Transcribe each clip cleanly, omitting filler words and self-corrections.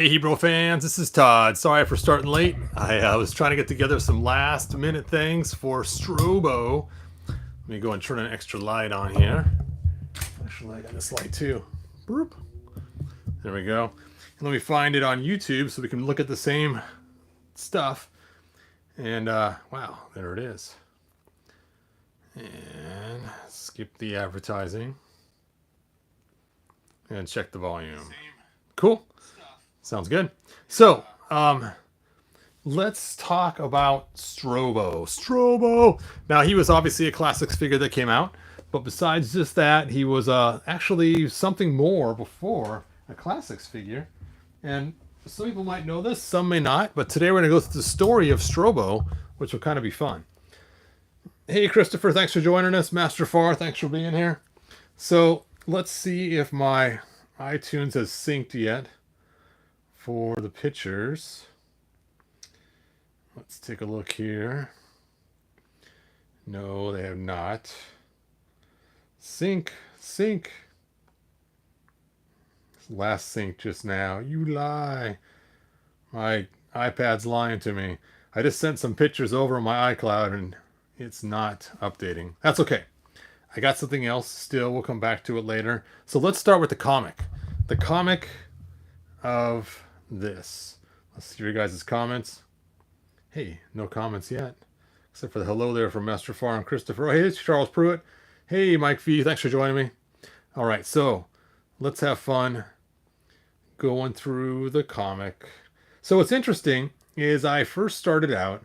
Hey Hebrew fans, this is Todd. Sorry for starting late. I was trying to get together some last minute things for Strobo. Let me go and turn an extra light on here. Extra light on this light too. Boop. There we go. And let me find it on YouTube so we can look at the same stuff. And wow, there it is. And skip the advertising. And check the volume. Cool. Sounds good. So, let's talk about Strobo. Strobo! Now, he was obviously a classics figure that came out, but besides just that, he was actually something more before a classics figure. And some people might know this, some may not, but today we're going to go through the story of Strobo, which will kind of be fun. Hey, Christopher, thanks for joining us. Master Far, thanks for being here. So, let's see if my iTunes has synced yet for the pictures. Let's take a look here. No, they have not. Sync. Last sync just now. You lie. My iPad's lying to me. I just sent some pictures over on my iCloud and it's not updating. That's okay. I got something else still. We'll come back to it later. So let's start with the comic. The comic of this. Let's see your guys' comments. Hey, no comments yet. Except for the hello there from Master Farr and Christopher. Oh, hey, it's Charles Pruitt. Hey, Mike V. Thanks for joining me. All right, so let's have fun going through the comic. So what's interesting is I first started out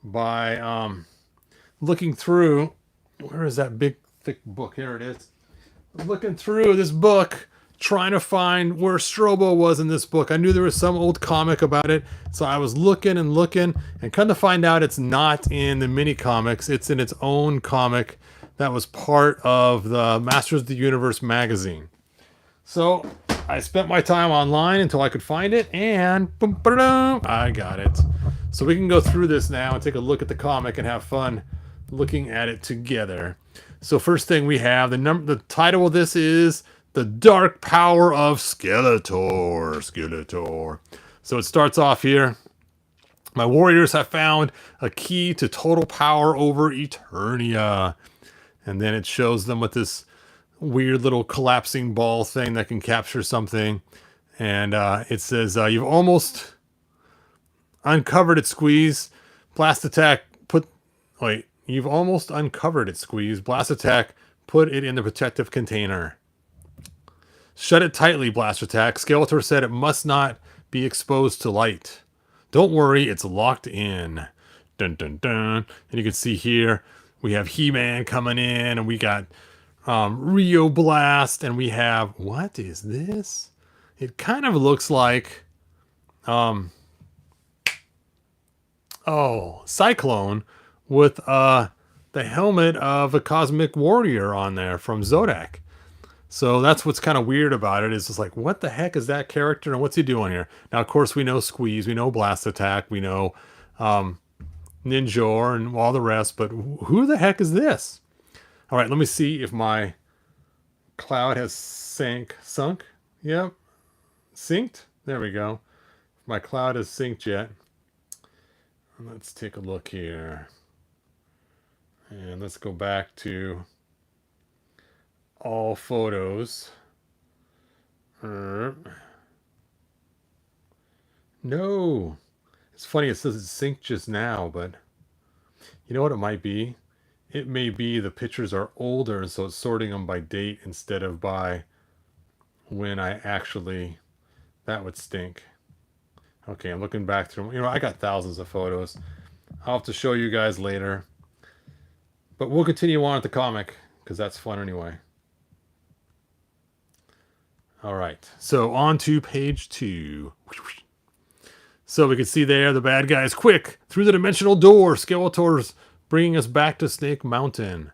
by looking through, where is that big, thick book? Here it is. Looking through this book, trying to find where Strobo was in this book. I knew there was some old comic about it, so I was looking and come to find out it's not in the mini comics. It's in its own comic that was part of the Masters of the Universe magazine. So I spent my time online until I could find it, and boom, I got it. So we can go through this now and take a look at the comic and have fun looking at it together. So first thing we have, the title of this is The Dark Power of Skeletor. So it starts off here. My warriors have found a key to total power over Eternia. And then it shows them with this weird little collapsing ball thing that can capture something. And it says, you've almost uncovered it, Squeeze. Blast attack, you've almost uncovered it, Squeeze. Blast attack, put it in the protective container. Shut it tightly, Blast Attack. Skeletor said it must not be exposed to light. Don't worry, it's locked in. Dun dun dun. And you can see here, we have He-Man coming in, and we got Rio Blast, and we have, what is this? It kind of looks like, Cyclone with the helmet of a Cosmic Warrior on there from Zodak. So that's what's kind of weird about it, is just like, what the heck is that character and what's he doing here? Now, of course, we know Squeeze, we know Blast Attack, we know Ninjor and all the rest, but who the heck is this? All right, let me see if my cloud has sunk. Yep, synced. There we go. My cloud has synced yet. Let's take a look here. And let's go back to all photos. No. It's funny, it says it's synced just now, but you know what it might be? It may be the pictures are older, so it's sorting them by date instead of by when I actually... That would stink. Okay, I'm looking back through... You know, I got thousands of photos. I'll have to show you guys later. But we'll continue on with the comic, because that's fun anyway. All right, so on to page 2. So we can see there the bad guys quick through the dimensional door. Skeletor's bringing us back to Snake Mountain.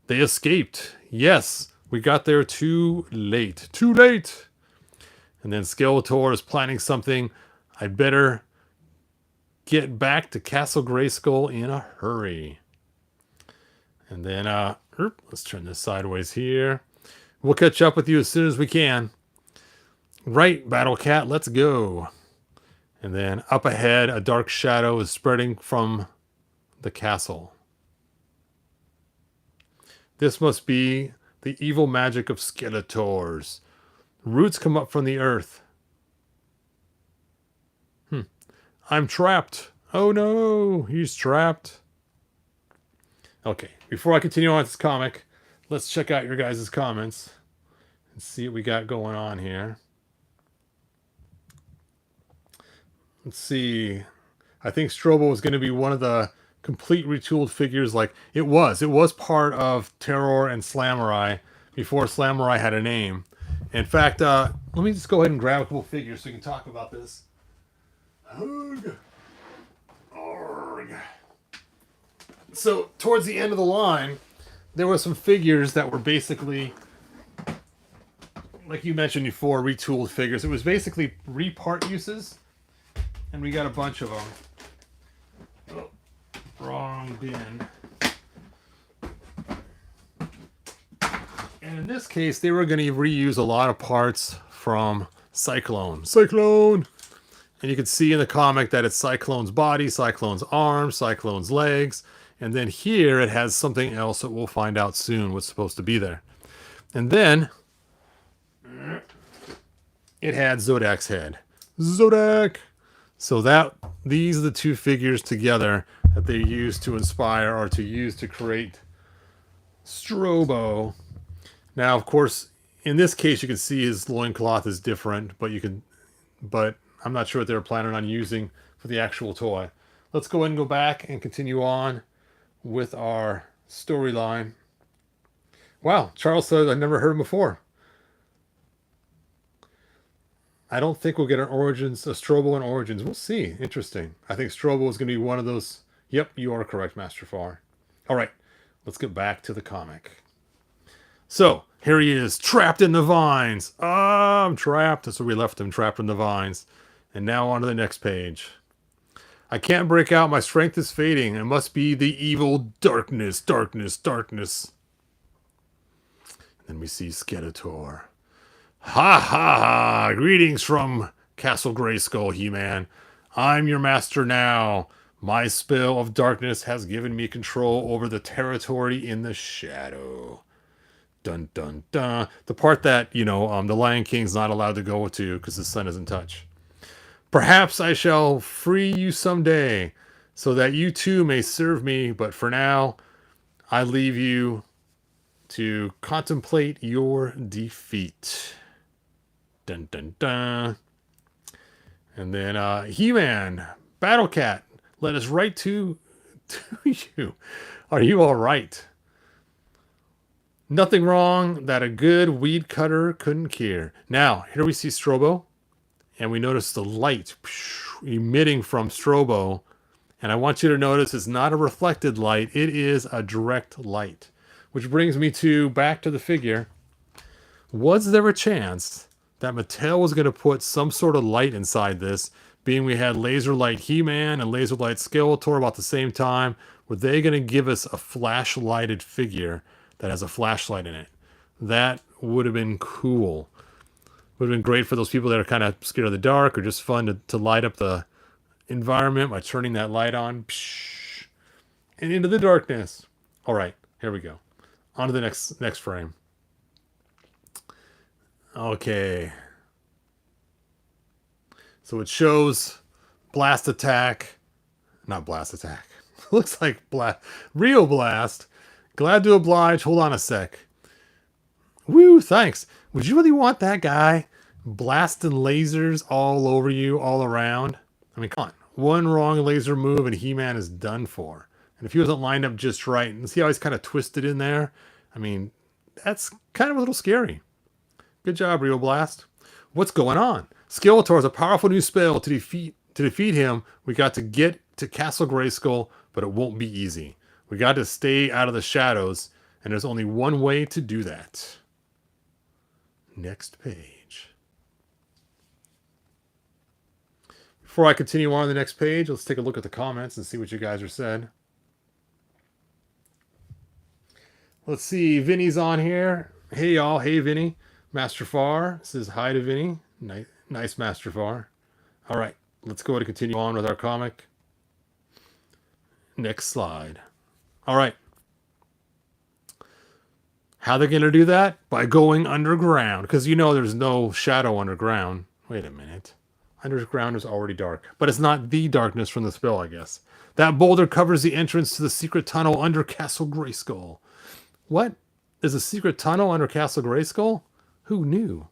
They escaped. Yes, we got there too late. Too late. And then Skeletor is planning something. I'd better get back to Castle Grayskull in a hurry. And then, let's turn this sideways here. We'll catch up with you as soon as we can. Right, Battle Cat, let's go. And then up ahead, a dark shadow is spreading from the castle. This must be the evil magic of Skeletors. Roots come up from the earth. I'm trapped. Oh no, he's trapped. Okay, before I continue on with this comic, let's check out your guys' comments and see what we got going on here. Let's see. I think Strobo was going to be one of the complete retooled figures. Like it was part of Terror and Slamurai before Slamurai had a name. In fact, let me just go ahead and grab a couple figures so we can talk about this. Arg. Arg. So towards the end of the line, there were some figures that were basically, like you mentioned before, retooled figures. It was basically repart uses, and we got a bunch of them. Oh, wrong bin. And in this case, they were going to reuse a lot of parts from Cyclone. Cyclone! And you can see in the comic that it's Cyclone's body, Cyclone's arms, Cyclone's legs. And then here it has something else that we'll find out soon what's supposed to be there. And then it had Zodak's head. Zodak! So these are the two figures together that they used to inspire or to use to create Strobo. Now, of course, in this case, you can see his loincloth is different, but I'm not sure what they were planning on using for the actual toy. Let's go ahead and go back and continue on with our storyline. Wow, Charles said I never heard him before. I don't think we'll get an Origins, a Strobo and Origins. We'll see. Interesting. I think Strobo is going to be one of those. Yep, you are correct, Master Far. All right, let's get back to the comic. So, here he is, trapped in the vines. Ah, I'm trapped. That's where we left him, trapped in the vines. And now on to the next page. I can't break out. My strength is fading. It must be the evil darkness, darkness, darkness. And then we see Skeletor. Ha ha ha! Greetings from Castle Grayskull, He-Man. I'm your master now. My spell of darkness has given me control over the territory in the shadow. Dun dun dun. The part that, the Lion King's not allowed to go to because the sun isn't touched. Perhaps I shall free you someday, so that you too may serve me, but for now, I leave you to contemplate your defeat. Dun dun dun. And then He-Man, Battle Cat, led us right to you. Are you all right? Nothing wrong that a good weed cutter couldn't cure. Now, here we see Strobo, and we notice the light emitting from Strobo. And I want you to notice it's not a reflected light, it is a direct light. Which brings me back to the figure. Was there a chance that Mattel was going to put some sort of light inside this, being we had Laser Light He-Man and Laser Light Skeletor about the same time? Were they going to give us a flash-lighted figure that has a flashlight in it? That would have been cool. Would have been great for those people that are kind of scared of the dark, or just fun to light up the environment by turning that light on. And into the darkness. All right, here we go. On to the next frame. Okay. So it shows Blast Attack. Not Blast Attack. Looks like Real Blast. Glad to oblige. Hold on a sec. Woo, thanks. Would you really want that guy blasting lasers all over you, all around? I mean, come on. One wrong laser move and He-Man is done for. And if he wasn't lined up just right, and see how he's kind of twisted in there? I mean, that's kind of a little scary. Good job, Real Blast. What's going on? Skeletor has a powerful new spell to defeat him. We got to get to Castle Grayskull, but it won't be easy. We got to stay out of the shadows, and there's only one way to do that. Next page. Before I continue on to the next page, let's take a look at the comments and see what you guys are said. Let's see, Vinny's on here. Hey y'all, hey Vinny. Master Far says hi to Vinny. Nice Master Far. All right, Let's go ahead and continue on with our comic. Next slide. All right. How they're going to do that? By going underground. Because you know there's no shadow underground. Wait a minute. Underground is already dark. But it's not the darkness from the spell, I guess. That boulder covers the entrance to the secret tunnel under Castle Grayskull. What? There's a secret tunnel under Castle Grayskull? Who knew?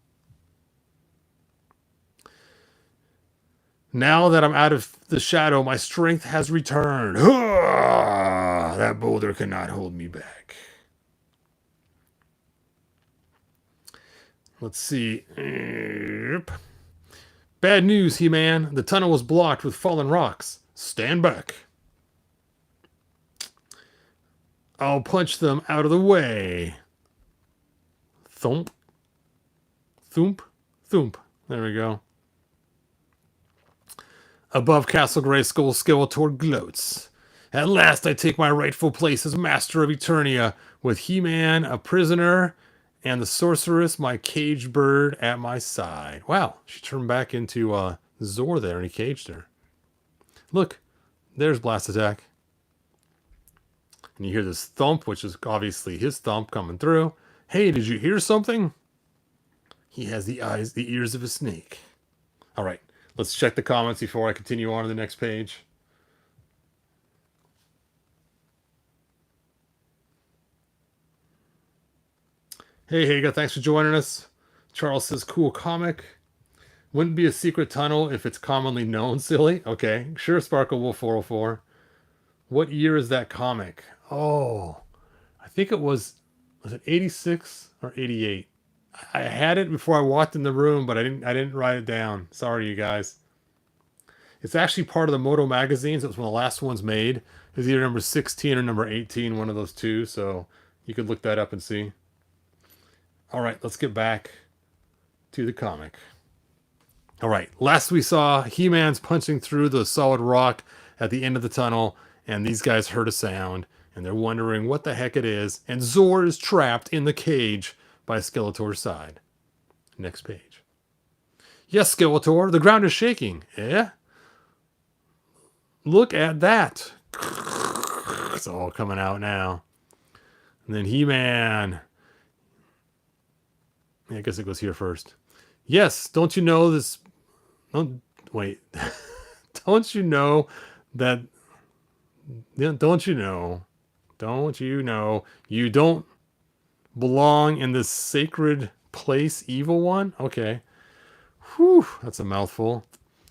Now that I'm out of the shadow, my strength has returned. That boulder cannot hold me back. Let's see. Bad news, He-Man. The tunnel was blocked with fallen rocks. Stand back. I'll punch them out of the way. Thump. Thump. Thump. There we go. Above Castle Grayskull, Skeletor gloats. At last I take my rightful place as Master of Eternia, with He-Man a prisoner and the sorceress, my caged bird, at my side. Wow, she turned back into Zor there and he caged her. Look, there's Blast Attack. And you hear this thump, which is obviously his thump coming through. Hey, did you hear something? He has the eyes, the ears of a snake. All right, let's check the comments before I continue on to the next page. Hey, Haga, thanks for joining us. Charles says, cool comic. Wouldn't be a secret tunnel if it's commonly known, silly. Okay, sure, Sparkle Wolf 404. What year is that comic? Oh, I think it was it 86 or 88? I had it before I walked in the room, but I didn't write it down. Sorry, you guys. It's actually part of the Moto magazines. It was one of the last ones made. It was either number 16 or number 18, one of those two. So you could look that up and see. All right, let's get back to the comic. All right, last we saw, He-Man's punching through the solid rock at the end of the tunnel, and these guys heard a sound, and they're wondering what the heck it is, and Zor is trapped in the cage by Skeletor's side. Next page. Yes, Skeletor, the ground is shaking. Eh? Look at that. It's all coming out now. And then He-Man. I guess it goes here first. Yes, don't you know this? Don't wait. Don't you know that? Don't you know? Don't you know you don't belong in this sacred place, evil one? Okay. Whew, that's a mouthful.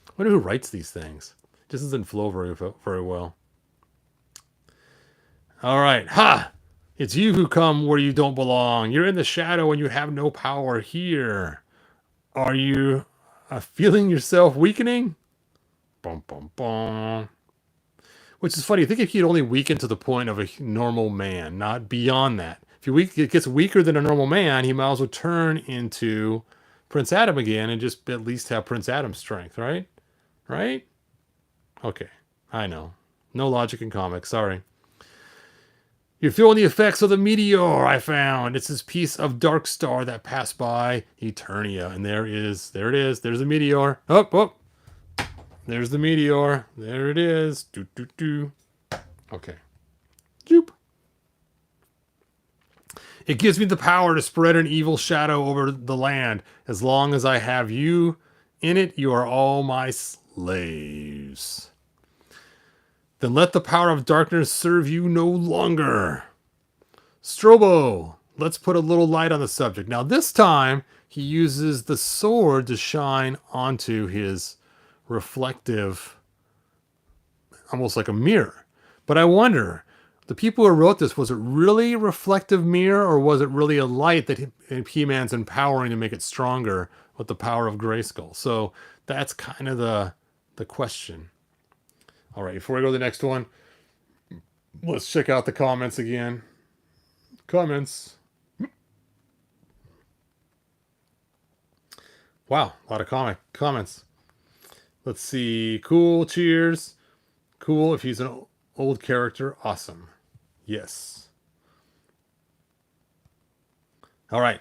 I wonder who writes these things. It just doesn't flow very well. All right. Ha! It's you who come where you don't belong. You're in the shadow and you have no power here. Are you feeling yourself weakening? Bum, bum, bum. Which is funny. I think if he'd only weaken to the point of a normal man, not beyond that. If it gets weaker than a normal man, he might as well turn into Prince Adam again and just at least have Prince Adam's strength, right? Right? Okay. I know. No logic in comics. Sorry. You're feeling the effects of the meteor I found. It's this piece of dark star that passed by Eternia. And there it is. There's the meteor. Oh. There's the meteor. There it is. Okay. Joop. It gives me the power to spread an evil shadow over the land. As long as I have you in it, you are all my slaves. Then let the power of darkness serve you no longer. Strobo, let's put a little light on the subject. Now this time, he uses the sword to shine onto his reflective, almost like a mirror. But I wonder, the people who wrote this, was it really a reflective mirror, or was it really a light that He-Man's empowering to make it stronger with the power of Grayskull? So that's kind of the question. All right, before I go to the next one, let's check out the comments again. Comments. Wow, a lot of comments. Let's see. Cool, cheers. Cool, if he's an old character, awesome. Yes. All right.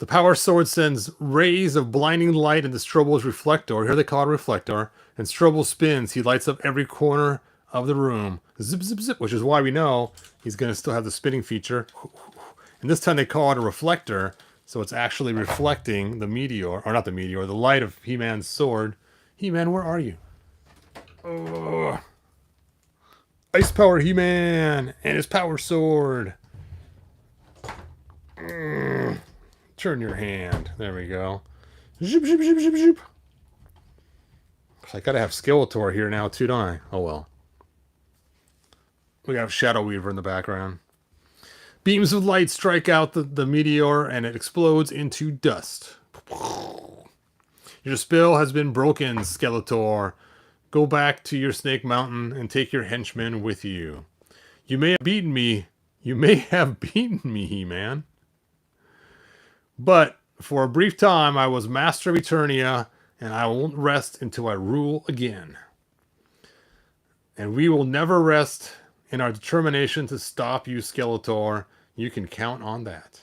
The power sword sends rays of blinding light into Strobo's reflector. Here they call it a reflector. And Strobo spins. He lights up every corner of the room. Zip, zip, zip, which is why we know he's going to still have the spinning feature. And this time they call it a reflector. So it's actually reflecting the meteor, or not the meteor, the light of He-Man's sword. He-Man, where are you? Oh. Ice Power He-Man and his power sword. Turn your hand. There we go. Zoop, zoop, zoop, zoop, zoop. I gotta have Skeletor here now too, don't I? Oh well. We have Shadow Weaver in the background. Beams of light strike out the meteor and it explodes into dust. Your spell has been broken, Skeletor. Go back to your Snake Mountain and take your henchmen with you. You may have beaten me. You may have beaten me, He-Man. But for a brief time, I was Master of Eternia, and I won't rest until I rule again. And we will never rest in our determination to stop you, Skeletor. You can count on that.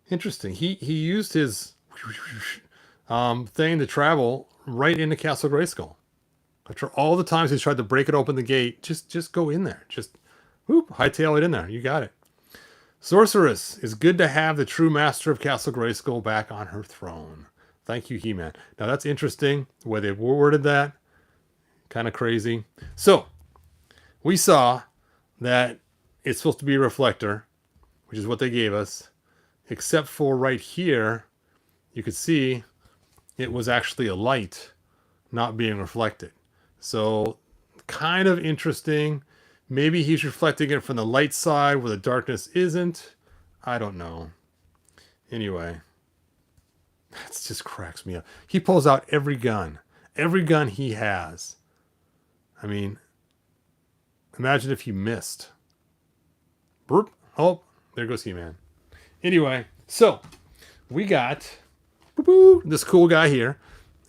Interesting. He used his thing to travel right into Castle Grayskull. After all the times he's tried to break it open the gate, just go in there. Just whoop, hightail it in there. You got it. Sorceress, it's good to have the true master of Castle Grayskull back on her throne. Thank you, He-Man. Now that's interesting, the way they worded that. Kind of crazy. So, we saw that it's supposed to be a reflector, which is what they gave us. Except for right here, you could see it was actually a light not being reflected. So, kind of interesting. Maybe he's reflecting it from the light side where the darkness isn't. I don't know. Anyway. That just cracks me up. He pulls out every gun. Every gun he has. I mean, imagine if he missed. Burp. Oh, there goes He-Man. Anyway, so we got this cool guy here.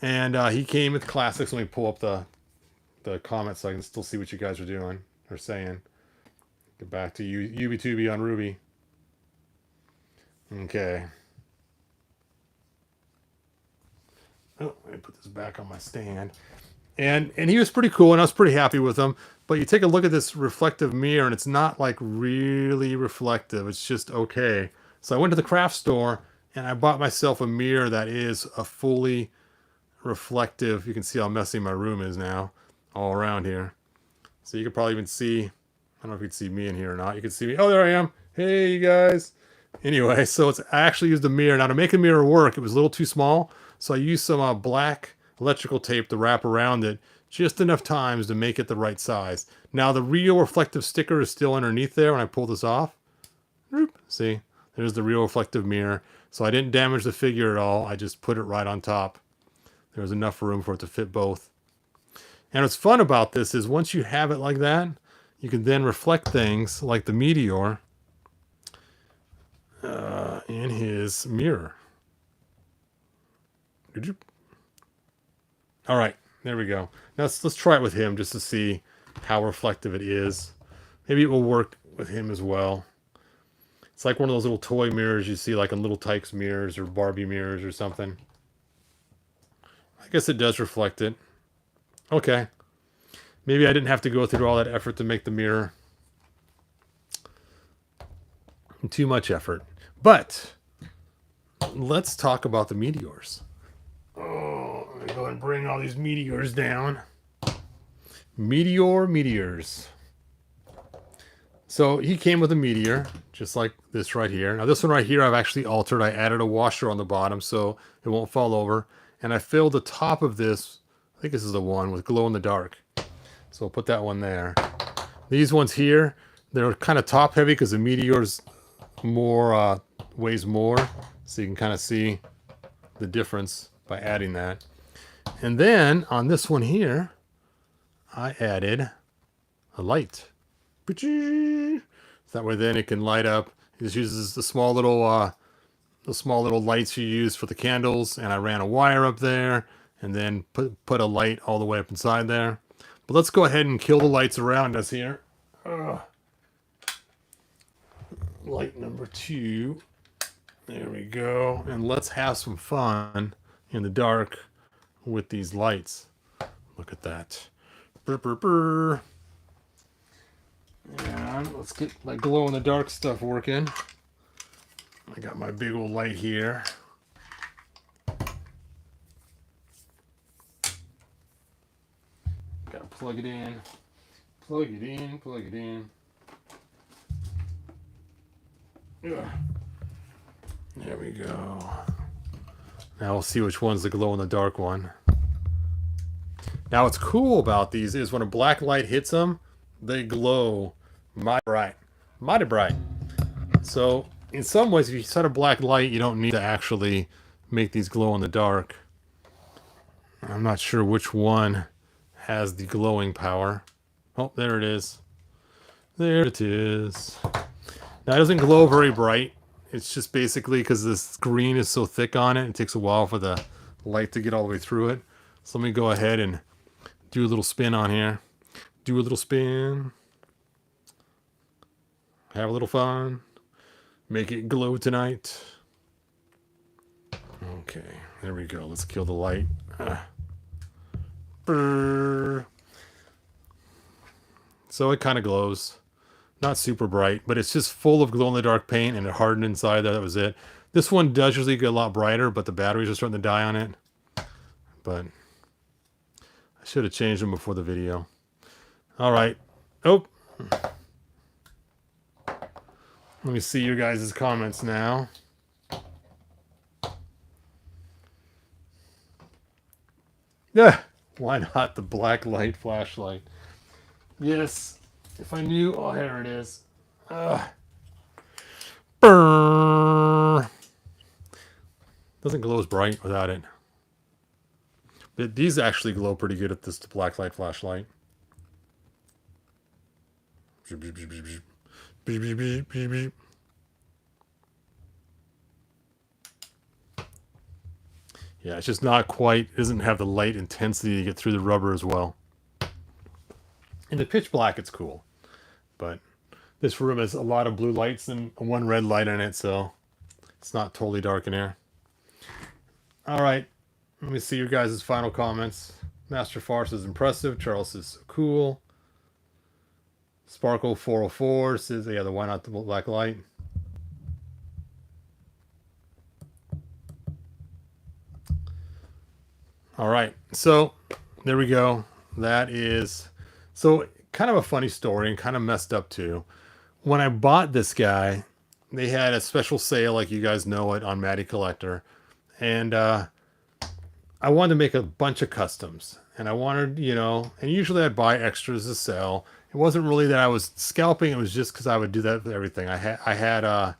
And he came with classics. Let me pull up the comments so I can still see what you guys are doing. Or saying. Get back to UB2B on Ruby. Okay. Oh, let me put this back on my stand. And he was pretty cool, and I was pretty happy with him. But you take a look at this reflective mirror, and it's not like really reflective. It's just okay. So I went to the craft store, and I bought myself a mirror that is a fully reflective. You can see how messy my room is now, all around here. So you could probably even see, I don't know if you can see me in here or not. You can see me. Oh, there I am. Hey, you guys. Anyway, so I actually used a mirror. Now, to make a mirror work, it was a little too small. So I used some black electrical tape to wrap around it just enough times to make it the right size. Now, the real reflective sticker is still underneath there when I pull this off. See, there's the real reflective mirror. So I didn't damage the figure at all. I just put it right on top. There was enough room for it to fit both. And what's fun about this is once you have it like that, you can then reflect things like the meteor in his mirror. All right, there we go. Now let's try it with him just to see how reflective it is. Maybe it will work with him as well. It's like one of those little toy mirrors you see like in Little Tikes mirrors or Barbie mirrors or something. I guess it does reflect it. Okay. Maybe I didn't have to go through all that effort to make the mirror. Too much effort. But let's talk about the meteors. Oh, let me go and bring all these meteors down. Meteors. So he came with a meteor, just like this right here. Now this one right here I've actually altered. I added a washer on the bottom so it won't fall over. And I filled the top of this, I think this is the one, with glow in the dark. So I'll put that one there. These ones here, they're kind of top heavy because the meteor's more weighs more. So you can kind of see the difference by adding that. And then on this one here, I added a light. So that way then it can light up. It just uses the small little lights you use for the candles, and I ran a wire up there and then put a light all the way up inside there. But let's go ahead and kill the lights around us here. Light number 2. There we go. And let's have some fun in the dark with these lights. Look at that. Brr, brr, brr. And let's get my glow in the dark stuff working. I got my big old light here. Gotta plug it in. Plug it in, plug it in. Ugh. There we go. Now we'll see which one's the glow in the dark one. Now what's cool about these is when a black light hits them, they glow mighty bright. Mighty bright. So in some ways, if you set a black light, you don't need to actually make these glow in the dark. I'm not sure which one has the glowing power. Oh, there it is. There it is. Now it doesn't glow very bright. It's just basically because this green is so thick on it, it takes a while for the light to get all the way through it. So let me go ahead and do a little spin on here. Do a little spin. Have a little fun. Make it glow tonight. Okay, there we go. Let's kill the light. Brrr. So it kind of glows. Not super bright, but it's just full of glow-in-the-dark paint, and it hardened inside. That was it. This one does usually get a lot brighter, but the batteries are starting to die on it. But I should have changed them before the video. All right. Oh. Let me see your guys' comments now. Yeah. Why not the black light flashlight? Yes. If I knew... Oh, here it is. Brrr. Doesn't glow as bright without it. But these actually glow pretty good at this black light flashlight. Yeah, it's just not quite... It doesn't have the light intensity to get through the rubber as well. In the pitch black, it's cool. But this room has a lot of blue lights and one red light in it, so it's not totally dark in here. All right, let me see your guys' final comments. Master Farce is impressive. Charles is cool. Sparkle 404 says, yeah, why not the black light? All right, so there we go. That is... So kind of a funny story and kind of messed up too. When I bought this guy, they had a special sale, like you guys know it, on Matty Collector. And I wanted to make a bunch of customs. And I wanted, you know, and usually I'd buy extras to sell. It wasn't really that I was scalping. It was just because I would do that with everything. I had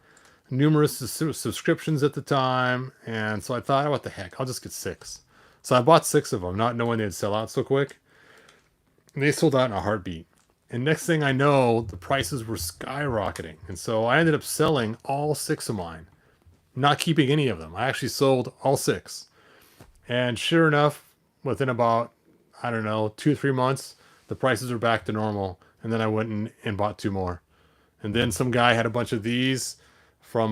numerous subscriptions at the time. And so I thought, oh, what the heck, I'll just get 6. So I bought 6 of them, not knowing they'd sell out so quick. And they sold out in a heartbeat. And next thing I know, the prices were skyrocketing. And so I ended up selling all 6 of mine, not keeping any of them. I actually sold all 6. And sure enough, within about, I don't know, 2 or 3 months, the prices were back to normal. And then I went and bought 2 more. And then some guy had a bunch of these from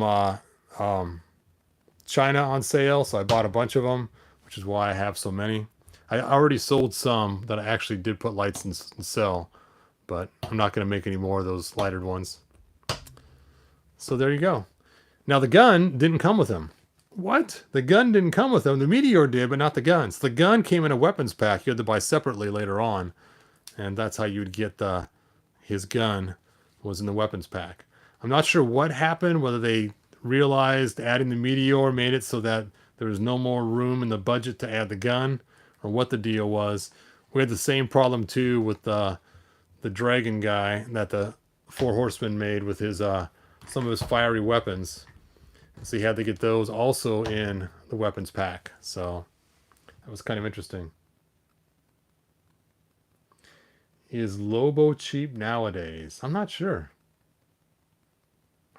China on sale. So I bought a bunch of them, which is why I have so many. I already sold some that I actually did put lights and sell, but I'm not going to make any more of those lighted ones. So there you go. Now the gun didn't come with them. What? The gun didn't come with them. The Meteor did, but not the gun. So the gun came in a weapons pack. You had to buy separately later on, and that's how you would get his gun was in the weapons pack. I'm not sure what happened, whether they realized adding the Meteor made it so that there was no more room in the budget to add the gun, or what the deal was. We had the same problem too with the dragon guy that the 4 Horsemen made with his some of his fiery weapons. So he had to get those also in the weapons pack. So that was kind of interesting. Is Lobo cheap nowadays? I'm not sure.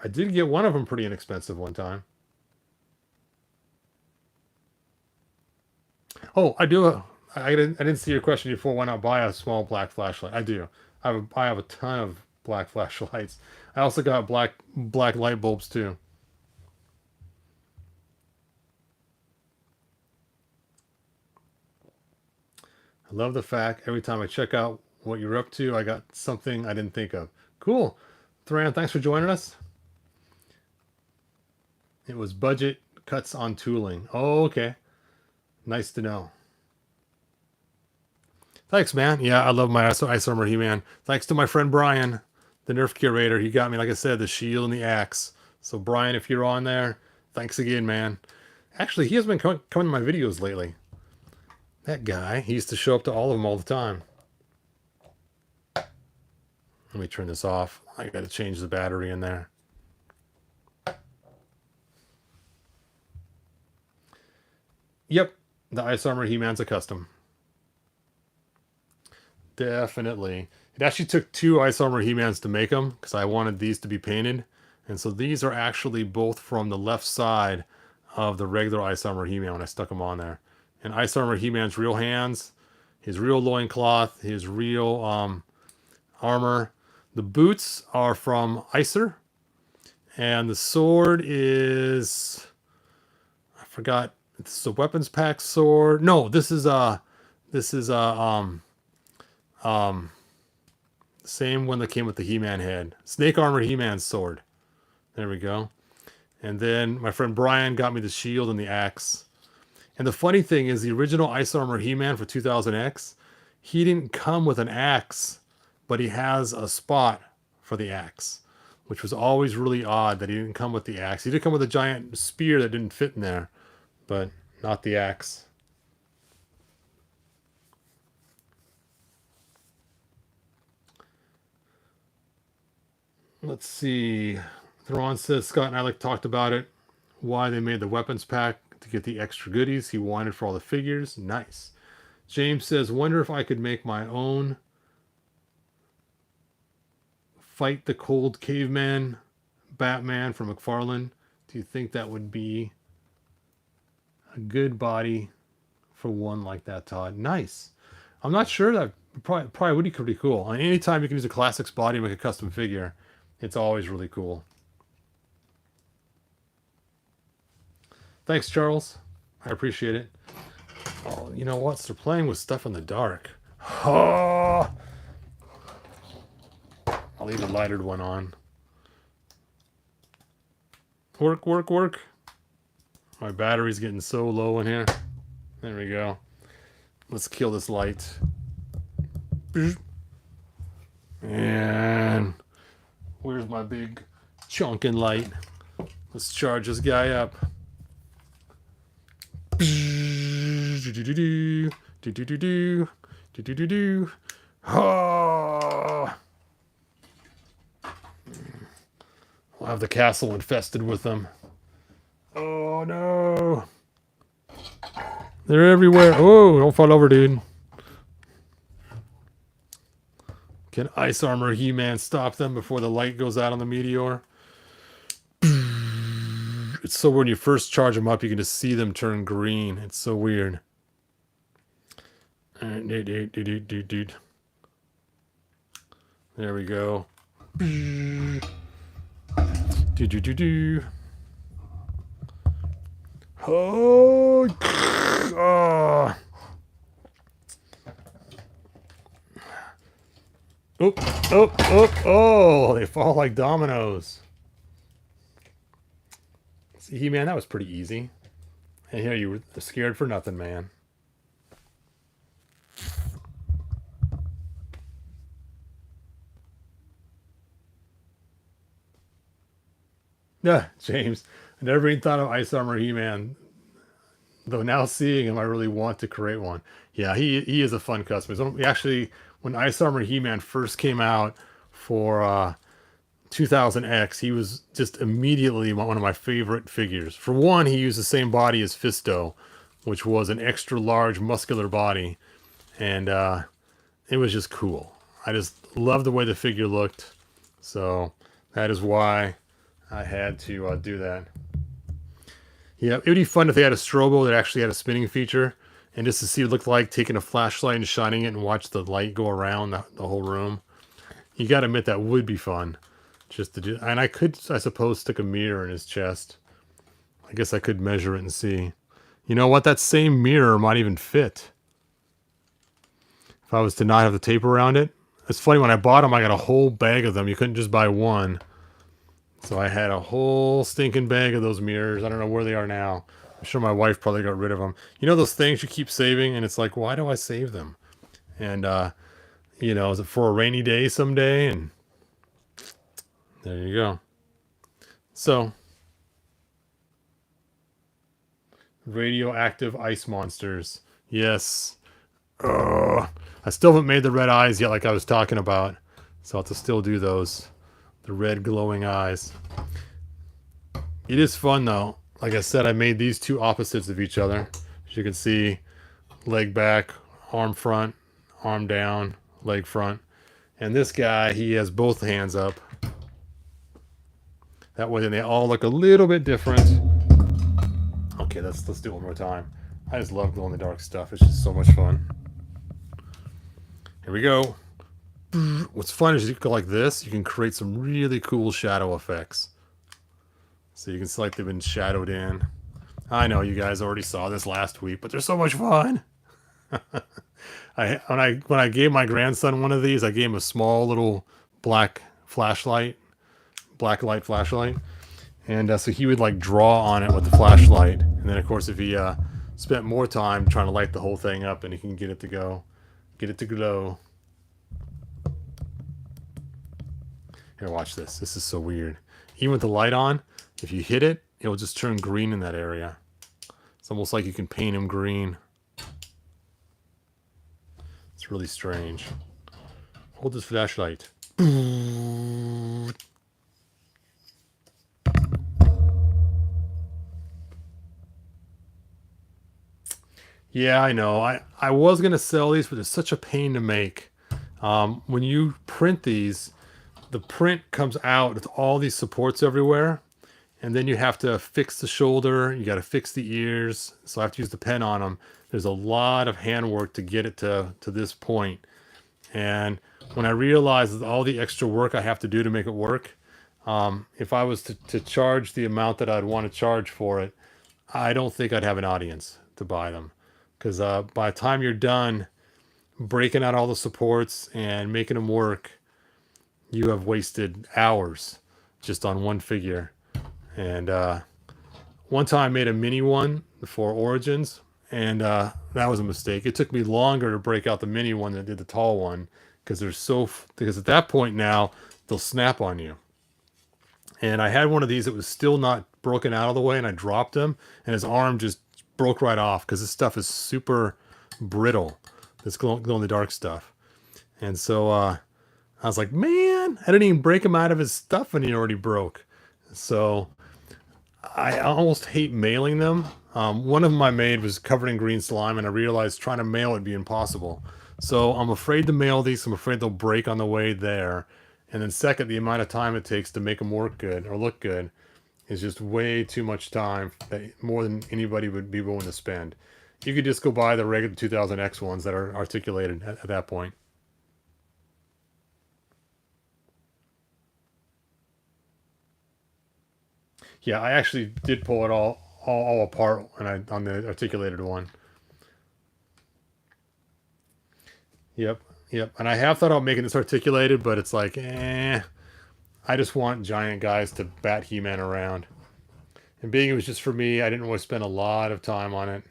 I did get one of them pretty inexpensive one time. Oh, I do. I didn't see your question before. Why not buy a small black flashlight? I do. I have a ton of black flashlights. I also got black light bulbs too. I love the fact every time I check out what you're up to, I got something I didn't think of. Cool. Thran, thanks for joining us. It was budget cuts on tooling. Oh, okay. Nice to know. Thanks, man. Yeah, I love my Ice Armor He-Man. Thanks to my friend Brian, the Nerf curator. He got me, like I said, the shield and the axe. So, Brian, if you're on there, thanks again, man. Actually, he has been coming to my videos lately. That guy, he used to show up to all of them all the time. Let me turn this off. I got to change the battery in there. Yep, the Ice Armor He-Man's a custom. Definitely. It actually took 2 Ice Armor He-Mans to make them because I wanted these to be painted. And so these are actually both from the left side of the regular Ice Armor He-Man when I stuck them on there. And Ice Armor He-Man's real hands, his real loincloth, his real armor. The boots are from Icer. And the sword is... I forgot. It's a weapons pack sword. No, this is same one that came with the He-Man head. Snake Armor He-Man's sword. There we go. And then my friend Brian got me the shield and the axe. And the funny thing is the original Ice Armor He-Man for 2000X, he didn't come with an axe, but he has a spot for the axe, which was always really odd that he didn't come with the axe. He did come with a giant spear that didn't fit in there, but not the axe. Let's see. Theron says Scott and I talked about it. Why they made the weapons pack to get the extra goodies he wanted for all the figures. Nice. James says, wonder if I could make my own Fight the Cold Caveman Batman from McFarlane. Do you think that would be a good body for one like that, Todd? Nice. I'm not sure. That probably would be pretty cool. And anytime you can use a classics body to make a custom figure, it's always really cool. Thanks, Charles. I appreciate it. Oh, you know what? They're playing with stuff in the dark. Oh! I'll leave the lighted one on. Work, work, work. My battery's getting so low in here. There we go. Let's kill this light. And where's my big chunkin light? Let's charge this guy up. Oh! We'll have the castle infested with them. Oh no! They're everywhere. Oh, don't fall over, dude. Can Ice Armor He-Man stop them before the light goes out on the meteor? It's so when you first charge them up, you can just see them turn green. It's so weird. There we go. Oh! Oh! Oh! They fall like dominoes. See, He-Man, that was pretty easy. And here you were scared for nothing, man. Yeah, James. I never even thought of Ice Armor He-Man. Though now seeing him, I really want to create one. Yeah, he is a fun customer. Actually, when Ice Armor He-Man first came out for 2000X, he was just immediately one of my favorite figures. For one, he used the same body as Fisto, which was an extra large muscular body. And it was just cool. I just loved the way the figure looked. So that is why I had to do that. Yeah, it would be fun if they had a Strobo that actually had a spinning feature, and just to see what it looked like taking a flashlight and shining it and watch the light go around the whole room. You got to admit that would be fun, just to do. And I could, I suppose, stick a mirror in his chest. I guess I could measure it and see. You know what? That same mirror might even fit. if I was to not have the tape around it. It's funny, when I bought them, I got a whole bag of them. You couldn't just buy one. So I had a whole stinking bag of those mirrors. I don't know where they are now. I'm sure my wife probably got rid of them. You know those things you keep saving, and it's like, why do I save them? And, you know, is it for a rainy day someday? And there you go. So, radioactive ice monsters. Yes. Ugh. I still haven't made the red eyes yet like I was talking about. So I'll have to still do those. The red glowing eyes. It is fun though. Like I said, I made these two opposites of each other. As you can see, leg back, arm front, arm down, leg front. And this guy, he has both hands up. That way they all look a little bit different. Okay, let's do it one more time. I just love glow-in-the-dark stuff. It's just so much fun. Here we go. What's fun is you can go like this. You can create some really cool shadow effects. So you can see like they've been shadowed in. I know you guys already saw this last week, but they're so much fun. When I gave my grandson one of these, I gave him a small little black flashlight, black light flashlight, and so he would like draw on it with the flashlight. And then of course, if he spent more time trying to light the whole thing up, and he can get it to go, get it to glow. Here, watch this. This is so weird. Even with the light on, if you hit it, it will just turn green in that area. It's almost like you can paint him green. It's really strange. Hold this flashlight. Yeah, I know. I was going to sell these, but they're such a pain to make. When you print these, the print comes out with all these supports everywhere. And then you have to fix the shoulder. You got to fix the ears. So I have to use the pen on them. There's a lot of handwork to get it to this point. And when I realized all the extra work I have to do to make it work, if I was to charge the amount that I'd want to charge for it, I don't think I'd have an audience to buy them. Because by the time you're done breaking out all the supports and making them work, you have wasted hours just on one figure. And one time I made a mini one for Origins, and that was a mistake. It took me longer to break out the mini one than it did the tall one, because because at that point now they'll snap on you. And I had one of these that was still not broken out of the way, and I dropped him, and his arm just broke right off because this stuff is super brittle. This glow-in-the-dark stuff. And so I was like, man, I didn't even break him out of his stuff and he already broke. So I almost hate mailing them. One of them I made was covered in green slime, and I realized trying to mail it would be impossible. So I'm afraid to mail these. I'm afraid they'll break on the way there. And then second, the amount of time it takes to make them work good or look good is just way too much time, more than anybody would be willing to spend. You could just go buy the regular 2000X ones that are articulated at that point. Yeah, I actually did pull it all apart on the articulated one. Yep, yep. And I have thought about making this articulated, but it's like, I just want giant guys to bat He-Man around. And being it was just for me, I didn't want to spend a lot of time on it.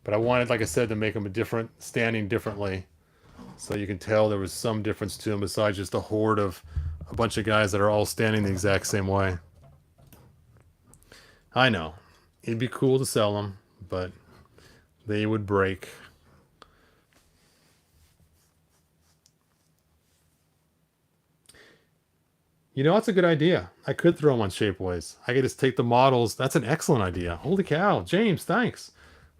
But I wanted, like I said, to make them standing differently. So you can tell there was some difference to them besides just a horde of a bunch of guys that are all standing the exact same way. I know. It'd be cool to sell them, but they would break. You know, that's a good idea. I could throw them on Shapeways. I could just take the models. That's an excellent idea. Holy cow. James, thanks.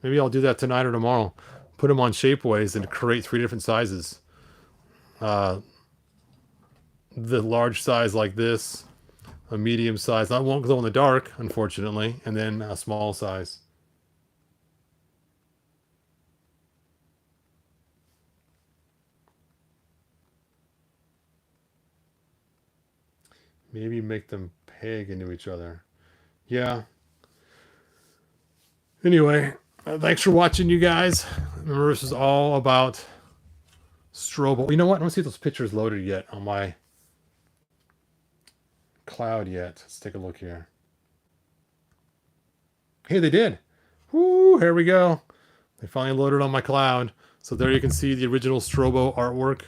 Maybe I'll do that tonight or tomorrow. Put them on Shapeways and create 3 different sizes. The large size like this, a medium size. That won't glow in the dark, unfortunately, and then a small size. Maybe make them peg into each other. Yeah. Anyway, thanks for watching, you guys. Remember, this is all about Strobo. You know what? I don't see those pictures loaded yet on my cloud yet. Let's take a look here. Hey, they did. Woo, here we go. They finally loaded on my cloud. So there you can see the original Strobo artwork.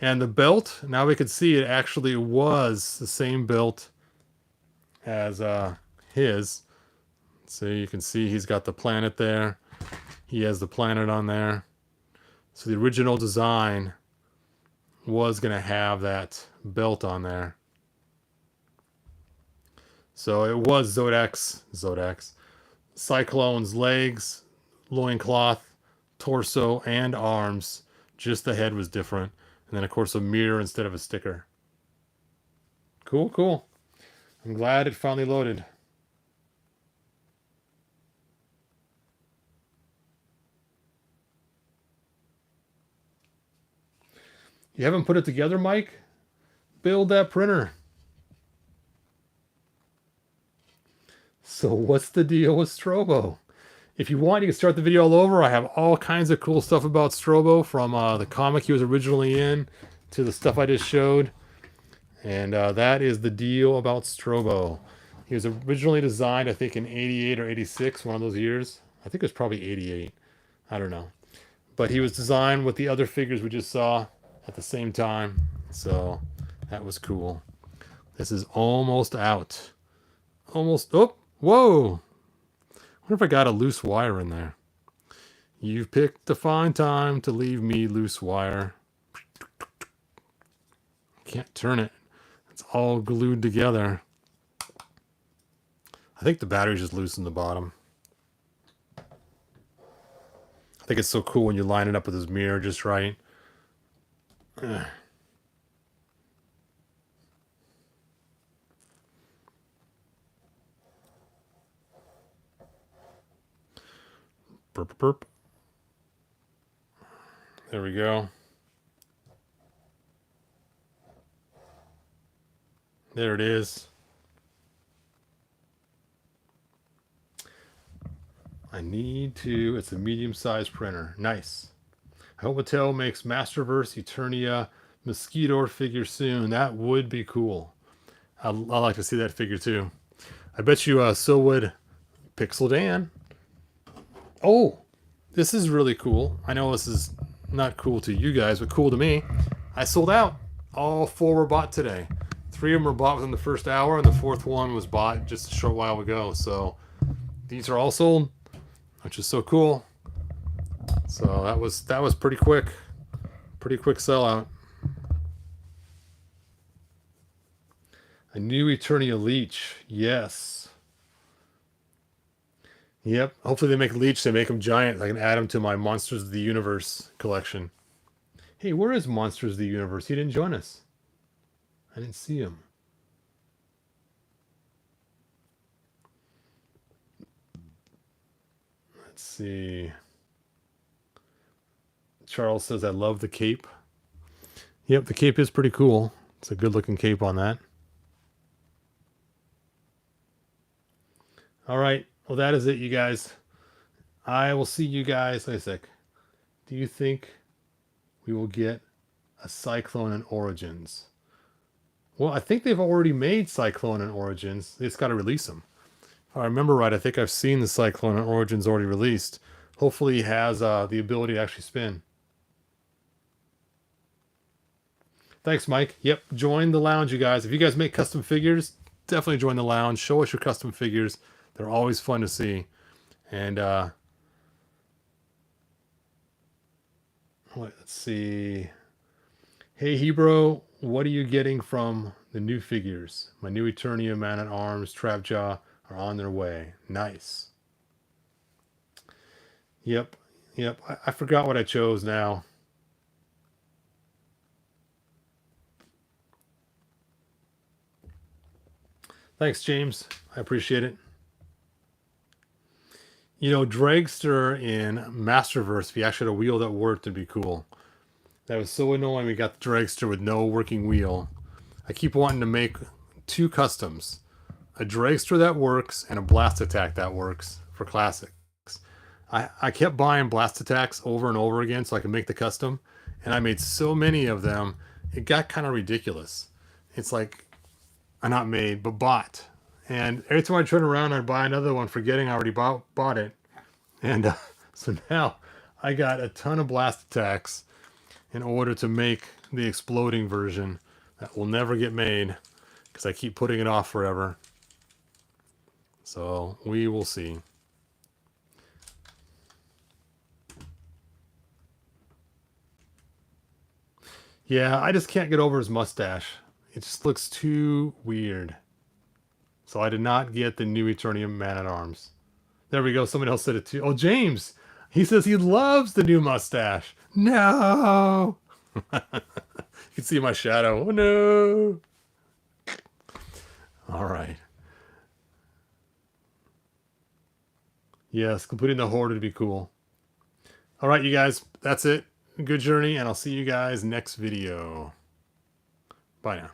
And the belt, now we can see it actually was the same belt as his. So you can see he's got the planet there. He has the planet on there. So the original design was going to have that belt on there. So it was Zodak's Cyclone's legs, loincloth, torso, and arms. Just the head was different. And then, of course, a mirror instead of a sticker. Cool, cool. I'm glad it finally loaded. You haven't put it together, Mike? Build that printer. So what's the deal with Strobo? If you want, you can start the video all over. I have all kinds of cool stuff about Strobo, from the comic he was originally in to the stuff I just showed. And that is the deal about Strobo. He was originally designed, I think, in 88 or 86, one of those years. I think it was probably 88. I don't know. But he was designed with the other figures we just saw at the same time. So that was cool. This is almost out. Almost. Oh, whoa. I wonder if I got a loose wire in there. You've picked a fine time to leave me loose wire. Can't turn it. It's all glued together. I think the battery's just loose in the bottom. I think it's so cool when you line it up with his mirror just right. Burp, burp. There we go. There it is. I need to, it's a medium-sized printer. Nice. I hope Mattel makes Masterverse Eternia Mosquito figure soon. That would be cool. I'd like to see that figure too. I bet you so would Pixel Dan. Oh, this is really cool. I know this is not cool to you guys, but cool to me. I sold out. All 4 were bought today. 3 of them were bought within the first hour, and the 4th one was bought just a short while ago. So these are all sold, which is so cool. So that was pretty quick. Pretty quick sellout. A new Eternia Leech. Yes. Yep. Hopefully they make Leech. They make them giant. I can add them to my Monsters of the Universe collection. Hey, where is Monsters of the Universe? He didn't join us. I didn't see him. Let's see. Charles says, I love the cape. Yep, the cape is pretty cool. It's a good looking cape on that. All right. Well, that is it, you guys. I will see you guys. Wait a sec. Do you think we will get a Cyclone and Origins? Well, I think they've already made Cyclone and Origins. They just got to release them. If I remember right, I think I've seen the Cyclone and Origins already released. Hopefully he has the ability to actually spin. Thanks, Mike. Yep, join the lounge, you guys. If you guys make custom figures, definitely join the lounge. Show us your custom figures. They're always fun to see. And let's see. Hey, Hebro, what are you getting from the new figures? My new Eternia, Man-at-Arms, Trapjaw are on their way. Nice. Yep. I forgot what I chose now. Thanks, James. I appreciate it. You know, Dragster in Masterverse, if you actually had a wheel that worked, it'd be cool. That was so annoying we got the Dragster with no working wheel. I keep wanting to make 2 customs. A Dragster that works and a Blast Attack that works for classics. I kept buying blast attacks over and over again so I could make the custom, and I made so many of them, it got kind of ridiculous. It's like, not made, but bought. And every time I turn around, I'd buy another one, forgetting I already bought it. And so now I got a ton of blast attacks in order to make the exploding version that will never get made because I keep putting it off forever. So we will see. Yeah, I just can't get over his mustache. It just looks too weird. So I did not get the new Eternium Man-at-Arms. There we go. Someone else said it too. Oh, James. He says he loves the new mustache. No. You can see my shadow. Oh, no. All right. Yes, completing the Horde would be cool. All right, you guys. That's it. Good journey, and I'll see you guys next video. Bye now.